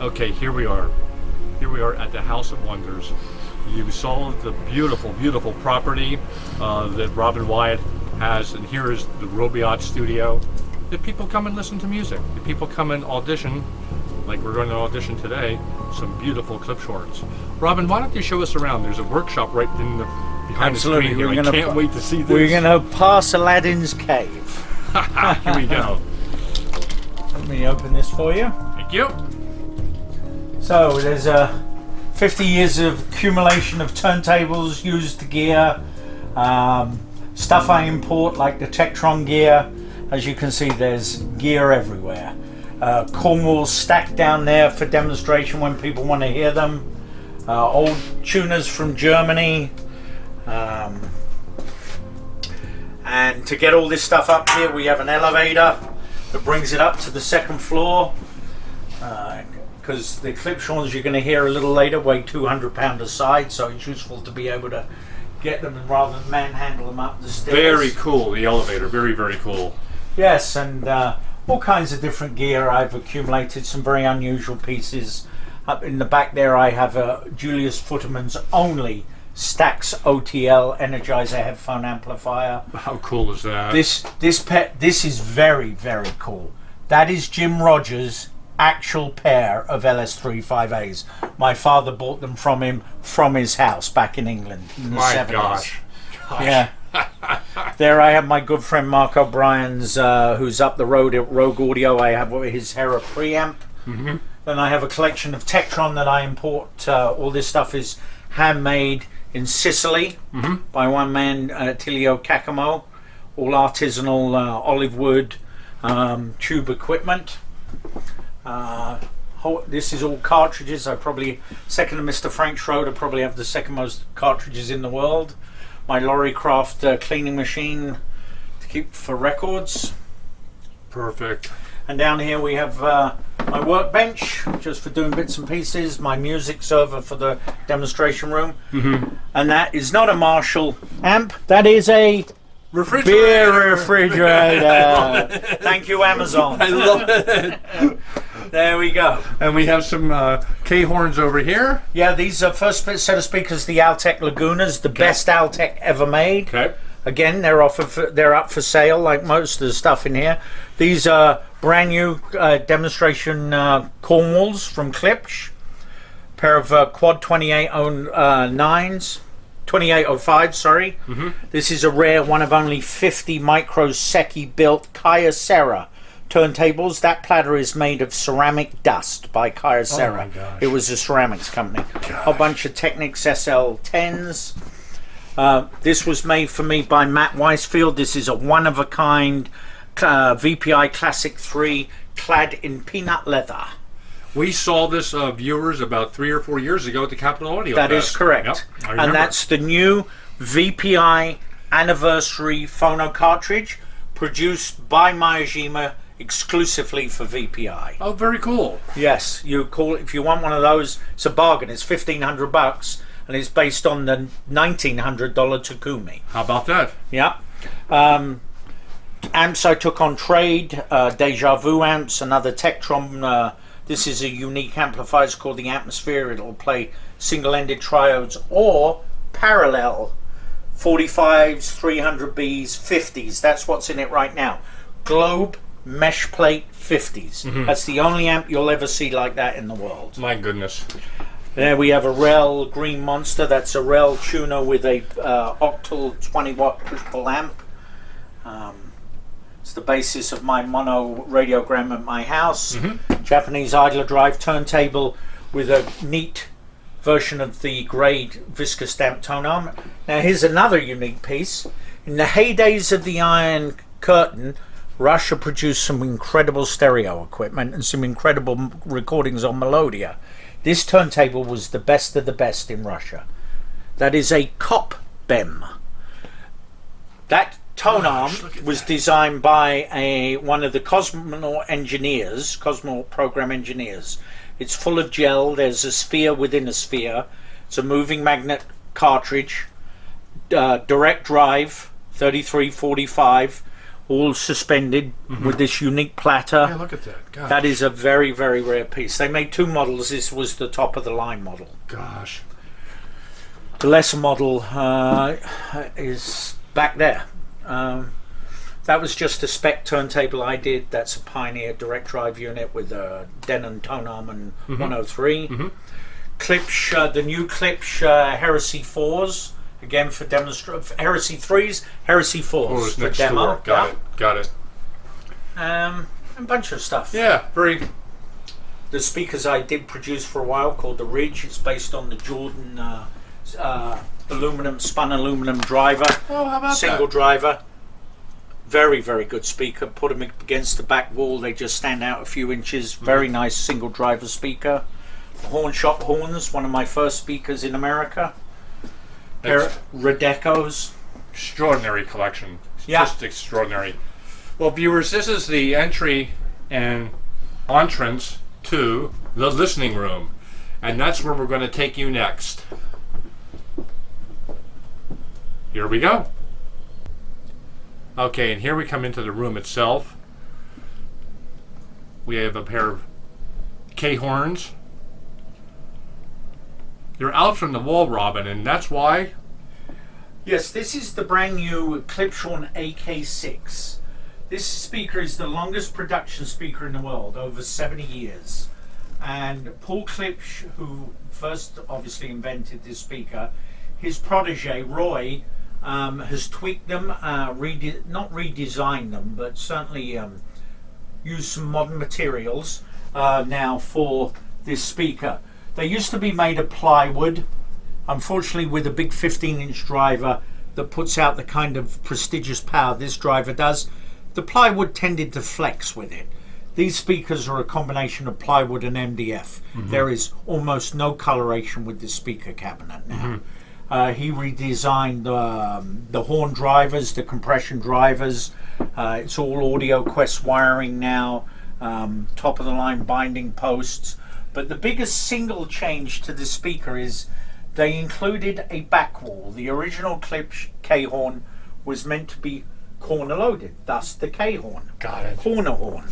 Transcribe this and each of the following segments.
Okay, here we are. Here we are at the House of Wonders. You saw the beautiful, beautiful property that Robyatt has, and here is the Robyatt studio. Did people come and listen to music? Did people come and audition, like we're going to audition today, some beautiful Klipschorns? Robin, why don't you show us around? There's a workshop right in the behind Absolutely. the screen here. I can't wait to see this. We're going to pass Aladdin's cave. Here we go. Let me open this for you. Thank you. So there's 50 years of accumulation of turntables, used gear, stuff I import like the Tektron gear. As you can see, there's gear everywhere. Cornwalls stacked down there for demonstration when people want to hear them. Old tuners from Germany. And to get all this stuff up here, we have an elevator that brings it up to the second floor. Because the Klipschorns you're going to hear a little later weigh 200 pounds a side, so it's useful to be able to get them rather than manhandle them up the stairs. Very cool, the elevator. Very, very cool. Yes, and all kinds of different gear. I've accumulated some very unusual pieces. Up in the back there I have a Julius Futterman's only Stax OTL Energizer headphone amplifier. How cool is that? This is very, very cool. That is Jim Rogers' actual pair of LS35As. My father bought them from him from his house back in England in the 70s. Gosh. Yeah. There I have my good friend Mark O'Brien's, who's up the road at Rogue Audio. I have his Hera preamp. Mm-hmm. Then I have a collection of Tektron that I import. All this stuff is handmade in Sicily by one man, Tilio Cacamo. All artisanal olive wood tube equipment. This is all cartridges. I probably, second to Mr. Frank Schroeder, probably have the second most cartridges in the world. My Lorry Craft cleaning machine to keep for records. Perfect. And down here we have my workbench, just for doing bits and pieces. My music server for the demonstration room. And that is not a Marshall amp. That is a beer refrigerator. Thank you, Amazon. I love it. There we go. And we have some K-horns over here. Yeah, these are first set of speakers, the Altec Lagunas, the best Altec ever made. Okay. Again, they're up for sale like most of the stuff in here. These are brand new demonstration Cornwalls from Klipsch. Pair of quad 2809s. 2805, sorry. This is a rare one of only 50 Microsecchi built Kyocera turntables. That platter is made of ceramic dust by Kyocera. Oh my gosh. It was a ceramics company. A bunch of Technics SL10s. This was made for me by Matt Weisfield. This is a one-of-a-kind VPI Classic 3 clad in peanut leather. We saw this, viewers, about 3 or 4 years ago at the Capitol Audio That Fest. is correct. Yep, I remember. And that's the new VPI Anniversary phono cartridge produced by Miyajima exclusively for VPI. Oh, very cool. Yes, you call it, if you want one of those, it's a bargain. It's $1,500 and it's based on the $1,900 Takumi. How about that? Yeah. Amps I took on trade, Deja Vu amps, another Tektron. This is a unique amplifier. It's called the Atmosphere. It'll play single-ended triodes or parallel 45s, 300Bs, 50s. That's what's in it right now. Globe mesh plate 50s. That's the only amp you'll ever see like that in the world. My goodness. There we have a Rel Green Monster. That's a Rel tuner with a octal 20-watt push-pull amp. It's the basis of my mono radiogram at my house. Japanese idler drive turntable with a neat version of the grade viscous stamp tone arm. Now here's another unique piece. In the heydays of the Iron Curtain, Russia produced some incredible stereo equipment and some incredible recordings on Melodia. This turntable was the best of the best in Russia. That is a Kop Bem. That tone arm was designed by one of the Cosmonaut engineers, Cosmonaut program engineers. It's full of gel. There's a sphere within a sphere. It's a moving magnet cartridge, direct drive, 3345, all suspended with this unique platter. Yeah, look at that. Gosh. That is a very, very rare piece. They made 2 models. This was the top of the line model. Gosh. The lesser model is back there. That was just a spec turntable I did. That's a Pioneer direct drive unit with a Denon tone arm and 103. Klipsch, the new Klipsch Heresy 4s, again for demonstration. Heresy 3s, Heresy 4s for demo. Got it. A bunch of stuff. Yeah, very. The speakers I did produce for a while called the Ridge. It's based on the Jordan spun aluminum driver. Oh, how about single that? driver. Very, very good speaker. Put them against the back wall. They just stand out a few inches. Very nice single driver speaker. Horn Shop Horns, one of my first speakers in America. Redecos. Extraordinary collection. Yeah. Just extraordinary. Well, viewers, this is the entry and entrance to the listening room. And that's where we're going to take you next. Here we go. Okay, and here we come into the room itself. We have a pair of K-horns. They're out from the wall, Robin, and that's why? Yes, this is the brand new Klipschorn AK6. This speaker is the longest production speaker in the world, over 70 years. And Paul Klipsch, who first obviously invented this speaker, his protege, Roy, has tweaked them, not redesigned them, but certainly used some modern materials now for this speaker. They used to be made of plywood. Unfortunately, with a big 15-inch driver that puts out the kind of prestigious power this driver does, the plywood tended to flex with it. These speakers are a combination of plywood and MDF. There is almost no coloration with this speaker cabinet now. He redesigned the horn drivers, the compression drivers. It's all Audio Quest wiring now, top of the line binding posts. But the biggest single change to the speaker is they included a back wall. The original Klipsch K-horn was meant to be corner loaded, thus the K-horn. Got it. Corner horn.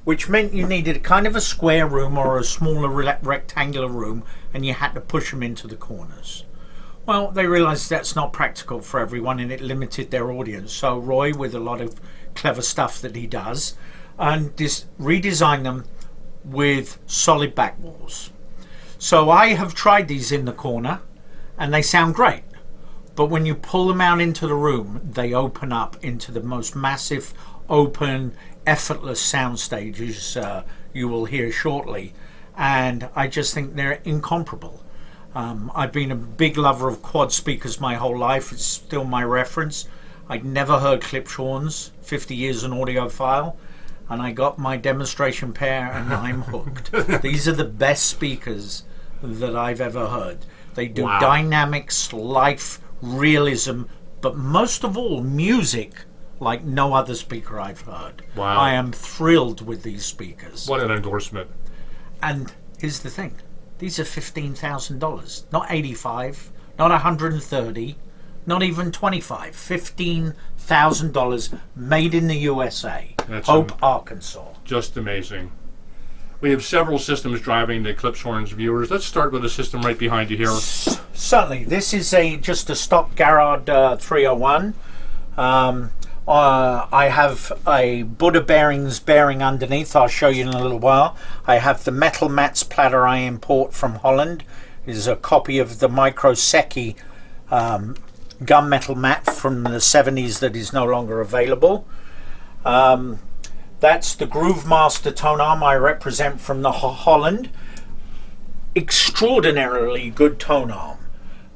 Which meant you needed kind of a square room or a smaller rectangular room, and you had to push them into the corners. Well, they realized that's not practical for everyone, and it limited their audience. So Roy, with a lot of clever stuff that he does, and redesigned them with solid back walls. So I have tried these in the corner, and they sound great. But when you pull them out into the room, they open up into the most massive, open, effortless sound stages you will hear shortly. And I just think they're incomparable. I've been a big lover of quad speakers my whole life. It's still my reference. I'd never heard Klipschorns, 50 years an audiophile, and I got my demonstration pair and I'm hooked. These are the best speakers that I've ever heard. They do dynamics, life, realism, but most of all music like no other speaker I've heard. Wow. I am thrilled with these speakers. What an endorsement. And here's the thing. These are $15,000, not 85, not 130, not even 25. $15,000 made in the USA. That's Hope, Arkansas. Just amazing. We have several systems driving the Klipschorn's viewers. Let's start with a system right behind you here. Certainly. This is just a stock Garrard 301. I have a Buddha bearing underneath. I'll show you in a little while. I have the metal mats platter I import from Holland. This is a copy of the Micro Secchi gunmetal mat from the 70s that is no longer available. That's the Groove Master tone arm I represent from the Holland. Extraordinarily good tone arm.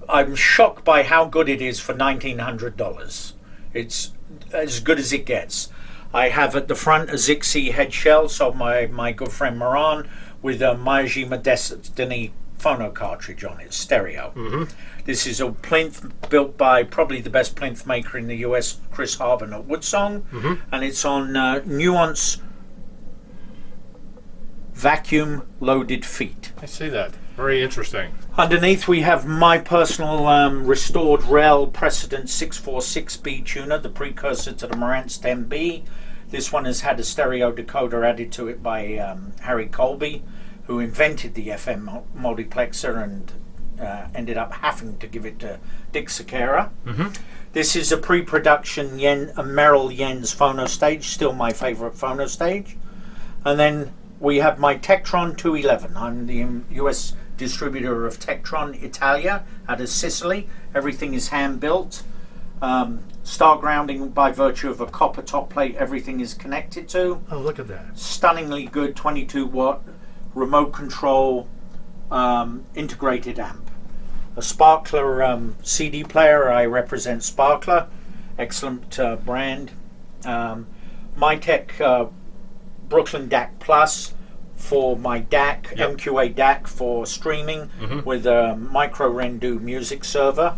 I'm shocked by how good it is for $1,900. It's as good as it gets. I have at the front a Zixi head shell, so my good friend Moran, with a Miyajima Destiny phono cartridge on it, stereo. This is a plinth built by probably the best plinth maker in the US, Chris Harbin at Woodsong, and it's on Nuance vacuum loaded feet. I see that. Very interesting. Underneath we have my personal restored Rel Precedent 646B tuner, the precursor to the Marantz 10B. This one has had a stereo decoder added to it by Harry Colby, who invented the FM multiplexer and ended up having to give it to Dick Sakara. This is a pre-production Merrill Jens phono stage, still my favorite phono stage. And then we have my Tektron 211. I'm the US distributor of Tektron Italia out of Sicily. Everything is hand built. Star grounding by virtue of a copper top plate, everything is connected to. Oh, look at that. Stunningly good 22 watt remote control integrated amp. A Sparkler CD player. I represent Sparkler, excellent brand. Mytek Brooklyn DAC Plus for my DAC, MQA DAC for streaming with a micro Rendu music server.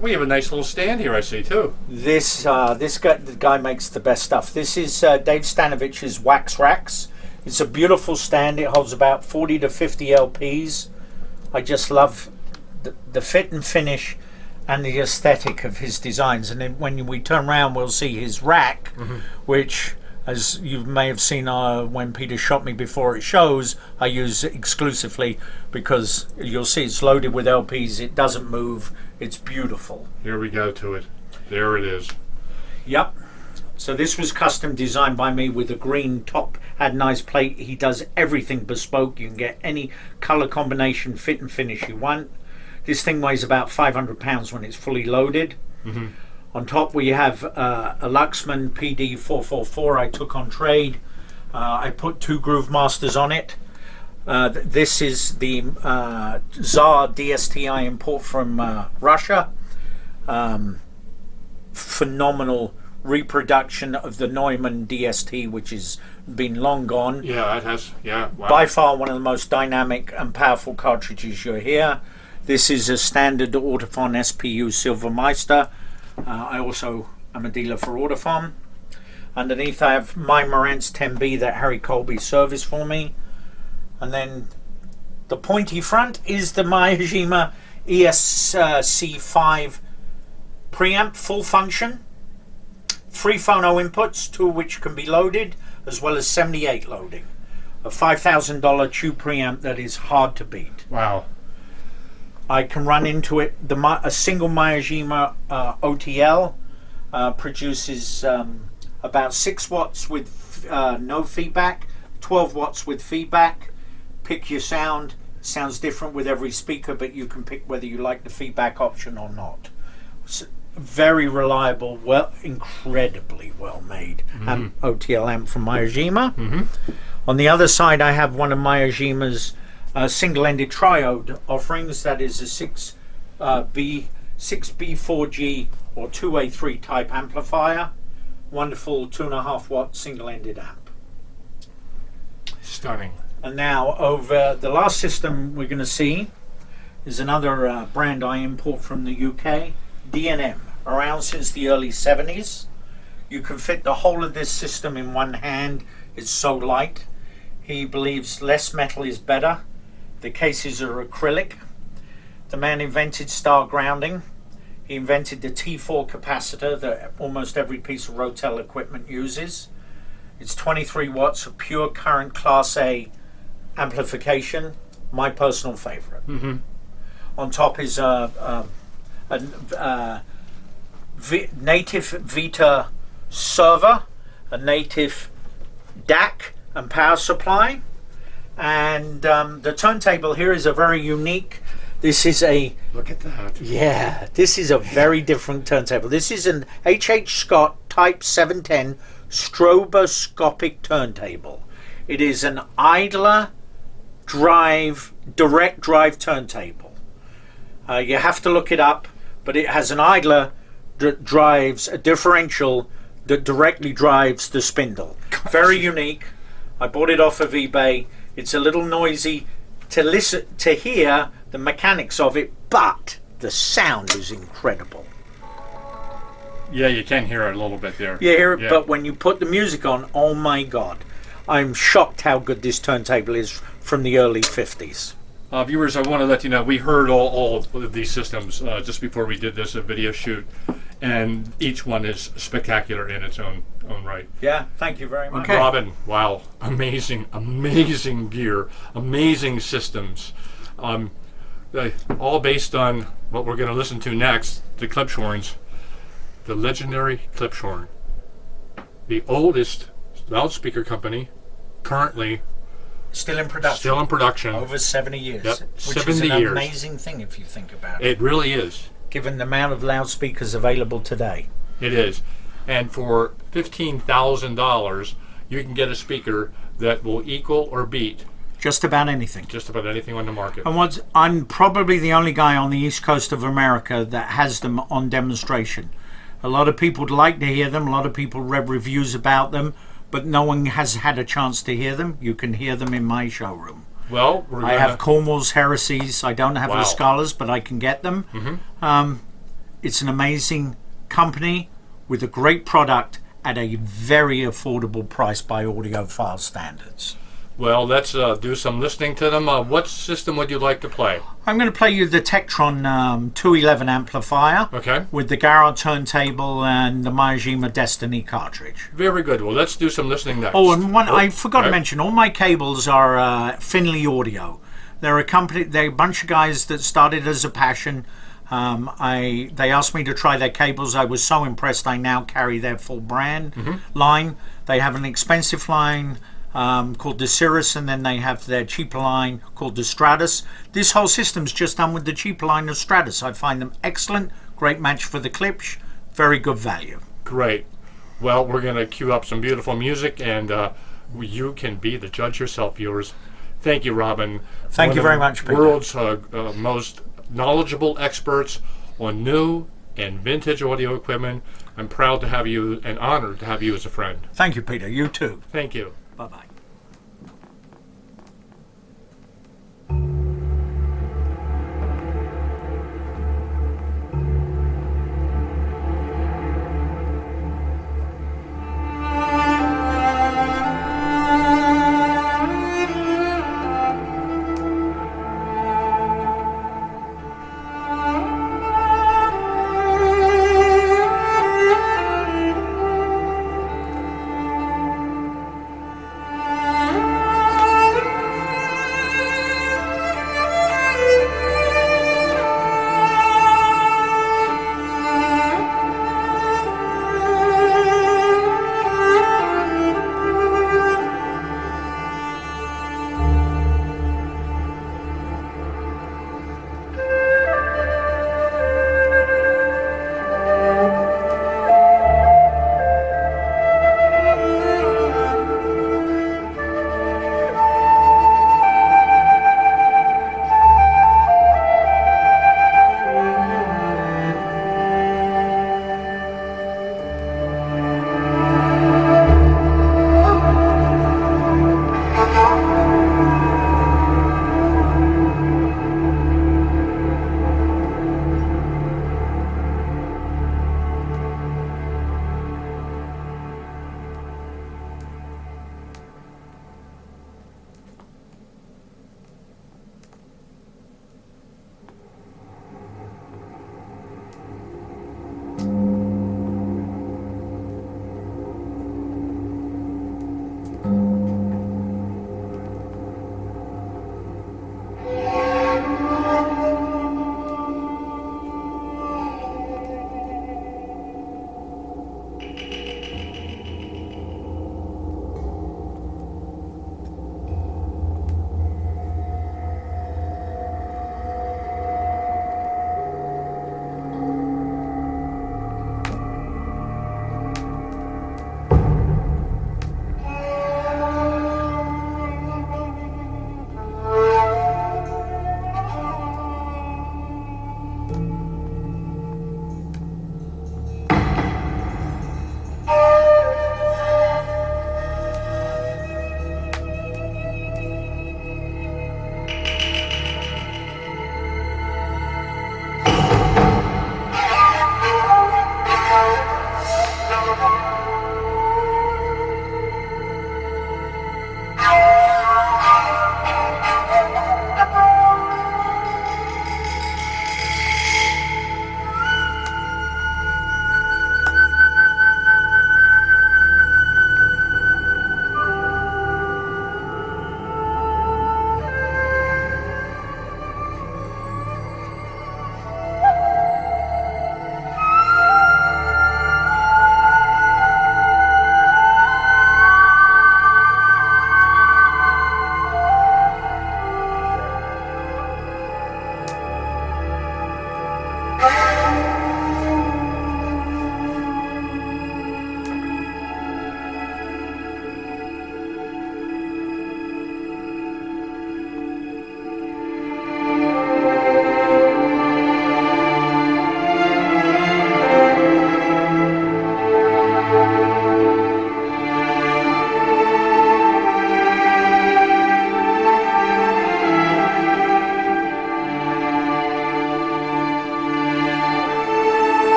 We have a nice little stand here, I see, too. This the guy makes the best stuff. This is Dave Stanovich's Wax Racks. It's a beautiful stand. It holds about 40 to 50 LPs. I just love the fit and finish and the aesthetic of his designs. And then when we turn around, we'll see his rack, which, as you may have seen when Peter shot me before it shows, I use exclusively because you'll see it's loaded with LPs. It doesn't move. It's beautiful. Here we go to it. There it is. Yep. So this was custom designed by me with a green top, had nice plate. He does everything bespoke. You can get any color combination, fit and finish you want. This thing weighs about 500 pounds when it's fully loaded. On top we have a Luxman PD444 I took on trade. I put 2 Groove Masters on it. This is the Tsar DST I import from Russia. Phenomenal reproduction of the Neumann DST, which has been long gone. Yeah, it has. Yeah, wow. By far one of the most dynamic and powerful cartridges you'll hear. This is a standard Autophon SPU Silvermeister. I also am a dealer for Autophon. Underneath I have my Marantz 10B that Harry Colby serviced for me. And then the pointy front is the Miyajima ESC5 preamp, full function. 3 phono inputs, 2 of which can be loaded, as well as 78 loading. A $5,000 tube preamp that is hard to beat. Wow. I can run into it. A single Miyajima OTL produces about 6 watts with no feedback, 12 watts with feedback. Pick your sound. Sounds different with every speaker, but you can pick whether you like the feedback option or not. So, very reliable, incredibly well made OTL amp from Miyajima. On the other side I have one of Miyajima's single-ended triode offerings. That is a 6B4G or 2A3 type amplifier. Wonderful 2.5 watt single-ended amp. Stunning. And now over the last system we're going to see is another brand I import from the UK, D&M, around since the early 70s. You can fit the whole of this system in one hand. It's so light. He believes less metal is better. The cases are acrylic. The man invented star grounding. He invented the T4 capacitor that almost every piece of Rotel equipment uses. It's 23 watts of pure current Class A amplification, my personal favorite. On top is a native Vita server, a native DAC and power supply, and the turntable here is a very unique. This is a look at that. Yeah, this is a very different turntable. This is an H.H. Scott Type 710 stroboscopic turntable. It is an idler direct drive turntable. You have to look it up, but it has an idler that drives a differential that directly drives the spindle. Very unique. I bought it off of eBay. It's a little noisy to hear the mechanics of it, but the sound is incredible. Yeah, you can hear it a little bit there. You hear it, but when you put the music on, oh my God. I'm shocked how good this turntable is from the early 50s. Viewers, I want to let you know we heard all of these systems just before we did this video shoot, and each one is spectacular in its own right. Yeah, thank you very much. Okay. Robin, wow, amazing gear, amazing systems, all based on what we're going to listen to next, the Klipschorns, the legendary Klipschorn, the oldest loudspeaker company currently Still in production. Still in production. Over 70 years. Yep, Which 70 is an years. amazing thing if you think about it. It really is. Given the amount of loudspeakers available today. It is. And for $15,000, you can get a speaker that will equal or beat Just about anything. just about anything on the market. And I'm probably the only guy on the east coast of America that has them on demonstration. A lot of people would like to hear them. A lot of people read reviews about them. But no one has had a chance to hear them. You can hear them in my showroom. Well, I have Cornwall's Heresies. I don't have Wow. the Scalas, but I can get them. It's an amazing company with a great product at a very affordable price by audiophile standards. Well, let's do some listening to them. What system would you like to play? I'm going to play you the Tektron 211 amplifier Okay. with the Garrett turntable and the Miyajima Destiny cartridge. Very good. Well, let's do some listening next. Oh, and I forgot to okay. mention, all my cables are Finley Audio. They're a bunch of guys that started as a passion. They asked me to try their cables. I was so impressed. I now carry their full brand line. They have an expensive line called the Cirrus, and then they have their cheaper line called the Stratus. This whole system's just done with the cheaper line of Stratus. I find them excellent. Great match for the Klipsch. Very good value. Great. Well, we're going to cue up some beautiful music, and you can be the judge yourself, viewers. Thank you, Robin. Thank you very much, Peter. World's most knowledgeable experts on new and vintage audio equipment. I'm proud to have you and honored to have you as a friend. Thank you, Peter. You too. Thank you. Bye-bye.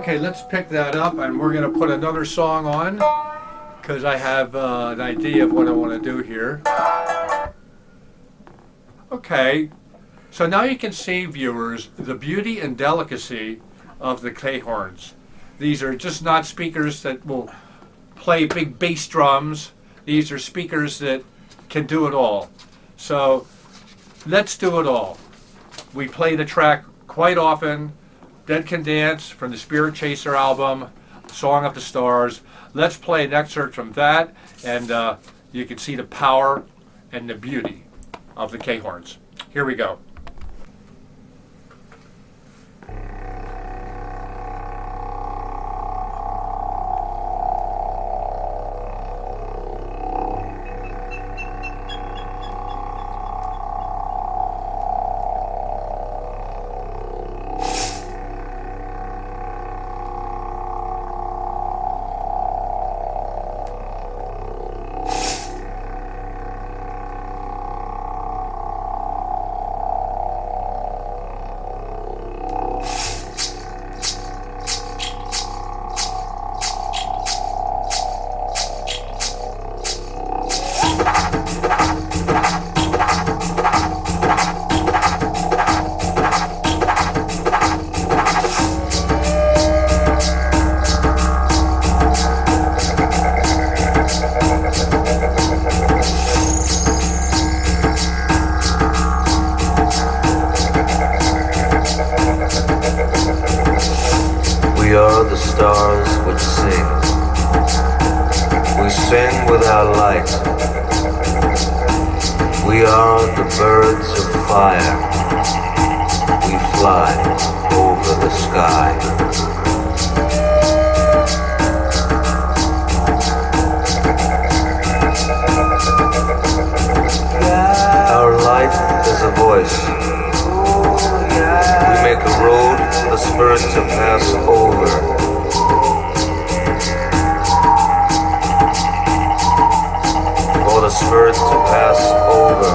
Okay, let's pick that up, and we're going to put another song on because I have an idea of what I want to do here. Okay, so now you can see, viewers, the beauty and delicacy of the K-horns. These are just not speakers that will play big bass drums. These are speakers that can do it all. So let's do it all. We play the track quite often, Dead Can Dance from the Spirit Chaser album, Song of the Stars. Let's play an excerpt from that, and you can see the power and the beauty of the K-horns. Here we go. We are the stars which sing. We sing with our light. We are the birds of fire. We fly over the sky. Our light is a voice. We make a road for the spirit to pass over. For the spirit to pass over.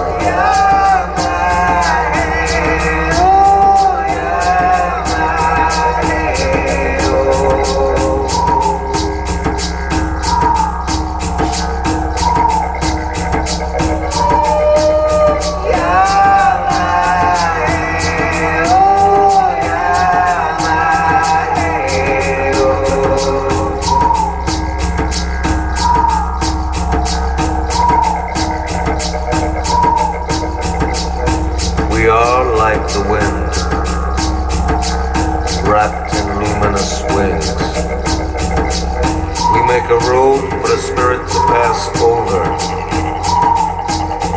We are like the wind, wrapped in luminous wings. We make a road for the spirit to pass over.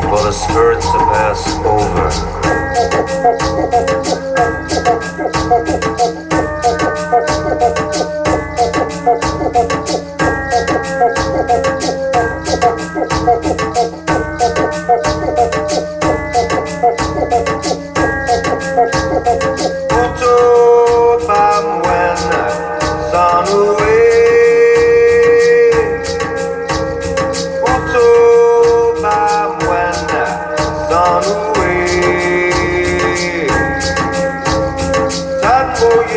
For the spirit to pass over. Oh,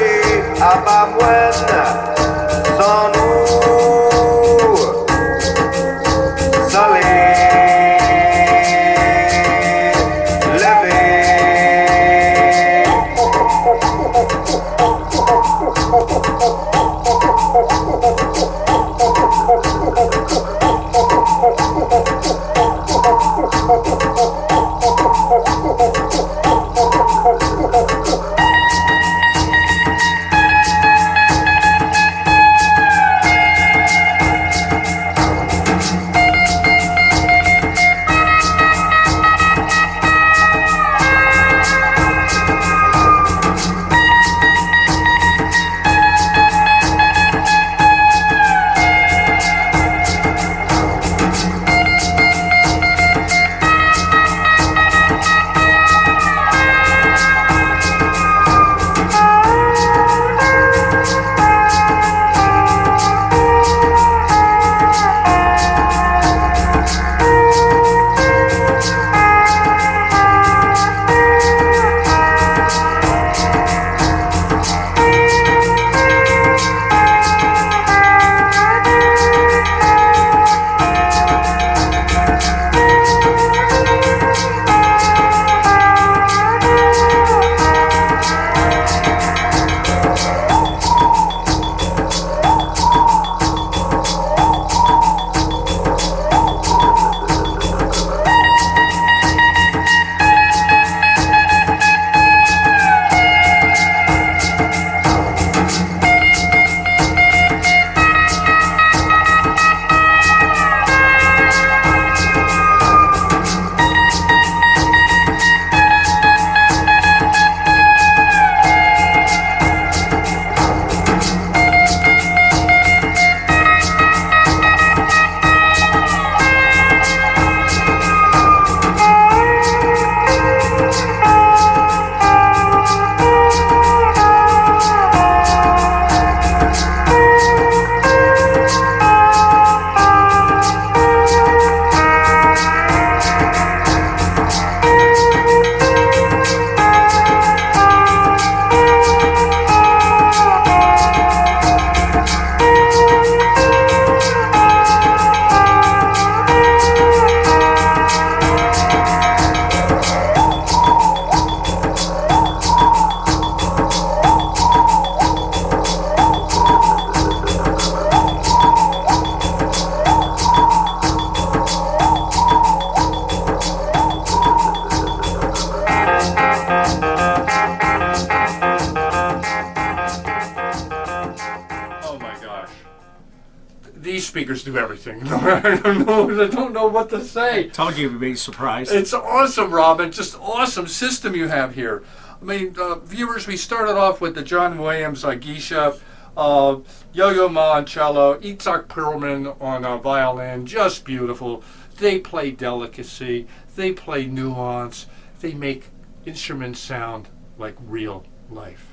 speakers do everything. I don't know what to say. Told you you'd be surprised. It's awesome, Robin. Just awesome system you have here. I mean, viewers, we started off with the John Williams Geisha, Yo-Yo Ma on cello, Itzhak Perlman on violin, just beautiful. They play delicacy, they play nuance, they make instruments sound like real life.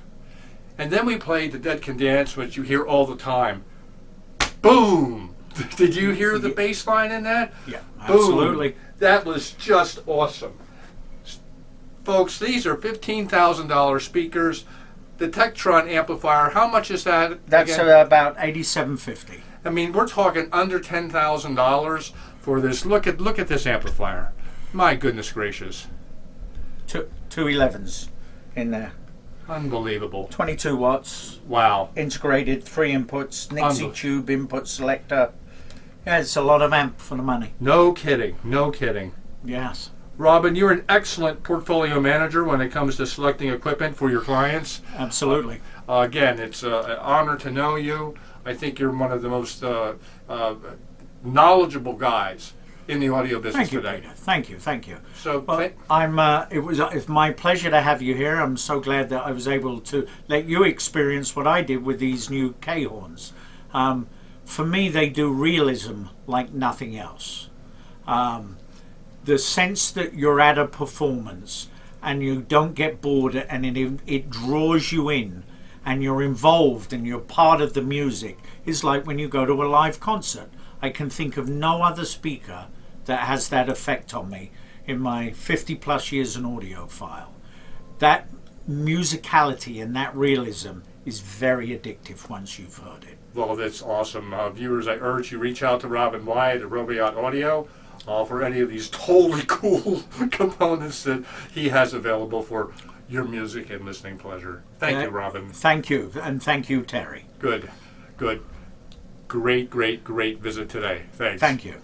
And then we played the Dead Can Dance, which you hear all the time. Boom! Did you hear the bass line in that? Yeah, Boom. absolutely. That was just awesome. Folks, these are $15,000 speakers. The Tektron amplifier, how much is that? That's again? about $87.50. I mean, we're talking under $10,000 for this. Look at this amplifier. My goodness gracious. Two 11s in there. Unbelievable. 22 watts, Wow. integrated, 3 inputs, Nixie tube input selector. Yeah, it's a lot of amp for the money. No kidding. No kidding. Yes. Robin, you're an excellent portfolio manager when it comes to selecting equipment for your clients. Absolutely. Again, it's an honor to know you. I think you're one of the most knowledgeable guys in the audio business Thank you, today. Peter. Thank you. Thank you. So, Well, it's my pleasure to have you here. I'm so glad that I was able to let you experience what I did with these new K-horns. For me, they do realism like nothing else. The sense that you're at a performance and you don't get bored and it draws you in and you're involved and you're part of the music is like when you go to a live concert. I can think of no other speaker that has that effect on me in my 50 plus years in audiophile. That musicality and that realism is very addictive once you've heard it. well, that's awesome. Viewers, I urge you reach out to Robin Wyatt at Robyatt Audio for any of these totally cool components that he has available for your music and listening pleasure. Thank you, Robin. Thank you, and thank you, Terry. Good. Great visit today. Thanks. Thank you.